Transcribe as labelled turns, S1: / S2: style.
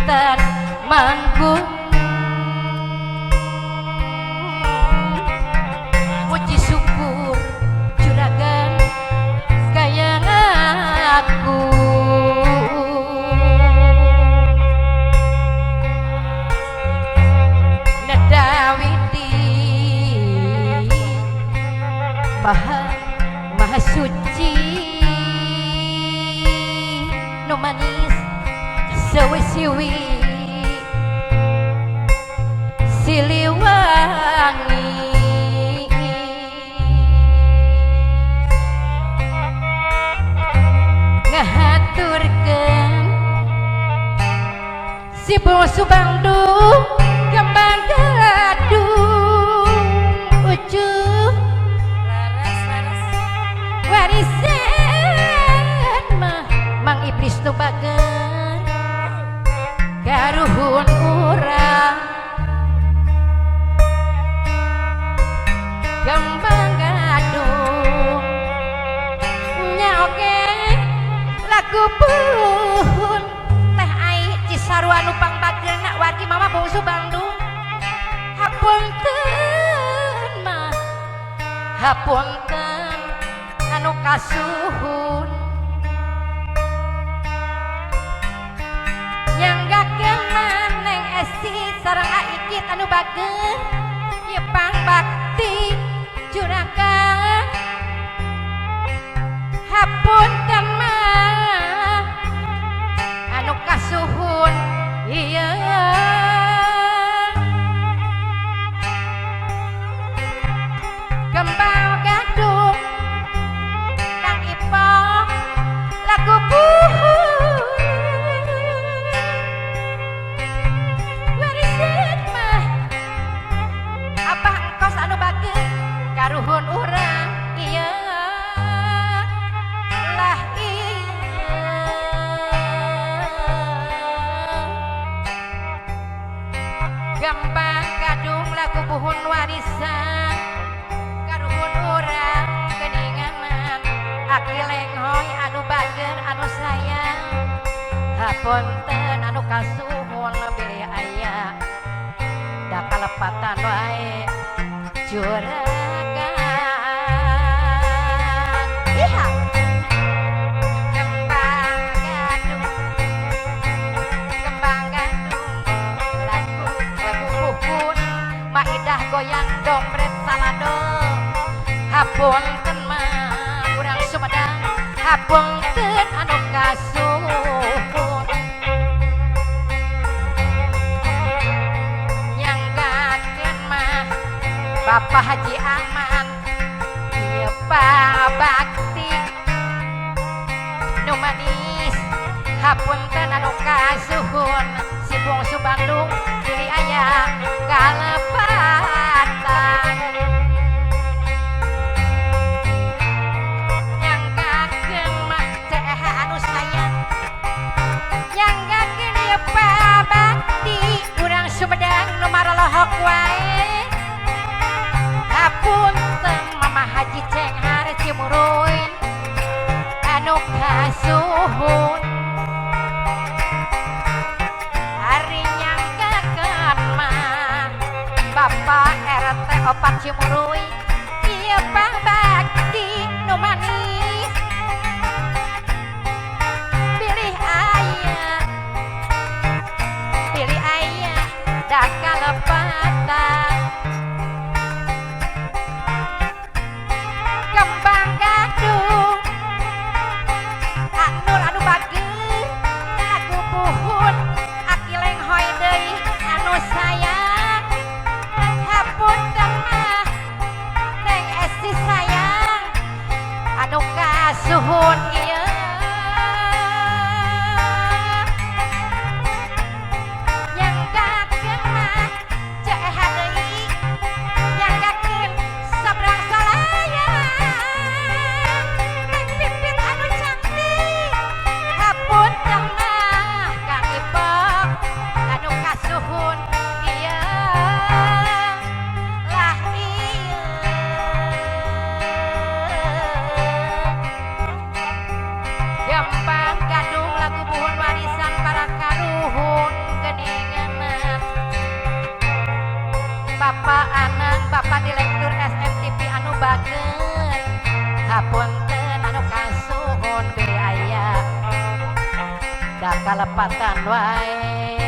S1: pinten manggung puji syukur juragan kayang aku nedawiti maha suci nu manis sewi-sewi siliwangi ngahaturkeun si bungsu Bandung kembang gadung ucuh warisan mah Mang Iblis nu bager karuhun urang kembang gadung nyaoge lagu pun teh ai Cisarua nu pangbageurna wargi mama bungsu Bandung hapunten mah hapunten anu kasuhun nyanggakeun maneh esi sareng aikit anu bageur ieu pangbakti juragan hapunten mah anu kasuhun ieu kembang gadung Kang Ipong lagu puhun warisan mah abah engkos anu bageus karuhun urang ieu lah ieu kembang gadung lagu puhun warisan karuhun urang geninganan aki lenghoy anu bager anu sayang hapunten anu kasuhun bilih aya da kalepatan wae juragan iha kembang gadung lagu puhun maidah goyang dompret salado hapunten mah urang Sumedang hapunten anu kasuhun nyanggakeun mah Bapak Haji Aman ieu pabakti nu manis hapunten anu kasuhun si bungsu Bandung pilih aya kalepatan nyanggakeun mah teh anu sayang nyanggakeun ieu pabakti urang Sumedang nu marolohok wae hapunten Mama Haji Cenghar Cimuruy anu kasuhun hari nyanggakeun mah Bapak RT 4 Cimuruy ieu pabakti nu manis pilih aya da kalepatan kembang gadung Nur anu bager lagu puhun aki lenghoy deui anu sayang hapunten mah neng esi sayang anu kasuhun ieu nyanggakeun mah ceeh deui nyanggakeun sabrang salayang neng pipit anu cantik hapunten mah Kang Ipong anu kasuhun ieu lah ieu Gambang gadung lagu puhun warisan para karuhun aya da kalepatan wae